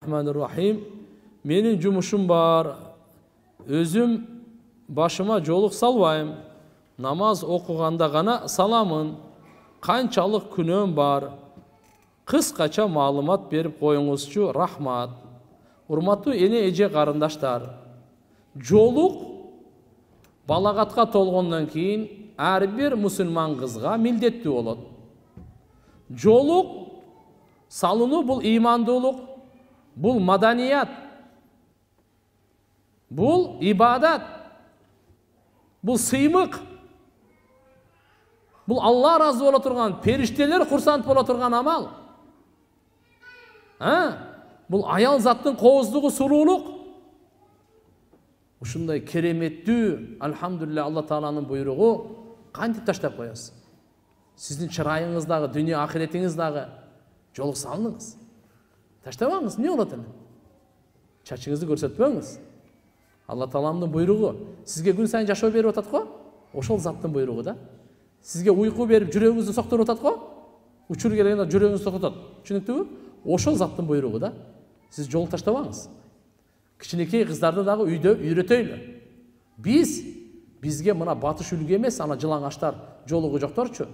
Bismillahirrahmanirrahim. Menin жумушум бар. Өзүм башыма жолук салбайм. Намаз окуганда гана саламын. Канчалык күнөөм бар. Кыскача маалымат берип коюңузчу, рахмат. Урматтуу эне эже карындаштар. Жолук балагатка толгондон кийин ар бир мусулман кызга милдеттүү болот. Жолук салынуу бул имандуулук, бул маданият, бул ибадат, бул сыймык, бул Алла разы боло турган, периштелер курсант боло турган амал. Бул аял заттын кооздугу, суруулук. Ушундай кереметтүү, алхамдулилля, Алла Тааланын буйругу кантип таштап коесуз? Сиздин чырайыңыздагы, дүйнө ахиретиңиздагы жолук салыңыз. Таштабаңыз, не болот эми? Чачыңызды көрсөтпөңүз. Алла Тааланын буйругу. Сизге күн сайын жашоо берип атат го? Ошол заттын буйругу да. Сизге уйку берип, жүрөгүңүздү соктуруп атат го? Учур келгенде жүрөгүңүздү токтотот. Түшүнүктүбү? Ошол заттын буйругу да. Сиз жол таштабаңыз. Кичинекей кыздарды дагы үйдө үйрөтөйлү. Бизге мына батыш үлгү эмес, ана жылаңаштар, жолугу жокторчу.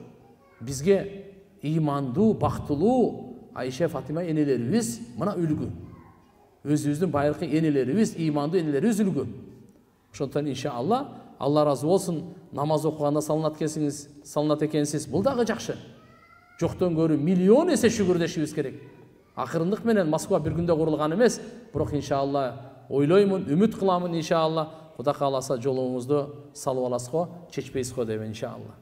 Бизге имандуу, бактылуу Айша, Фатима энелерибиз мына үлгү. Өзүбүздүн байыркы энелерибиз, имандуу энелерибиз үлгү. Ошондон иншалла Алла разы болсун, намаз окуганда салынат экенсиз. Бул дагы жакшы. Жоктон көрү миллион эсе шүгүрдөшүбүз керек. Акырындык менен Москва бир күндө курулган эмес, бирок иншалла ойлоймун, үмүт кыламын иншалла. Кудай кааласа жолуңузду салып аласыз го, чечпейсиз го деп иншалла.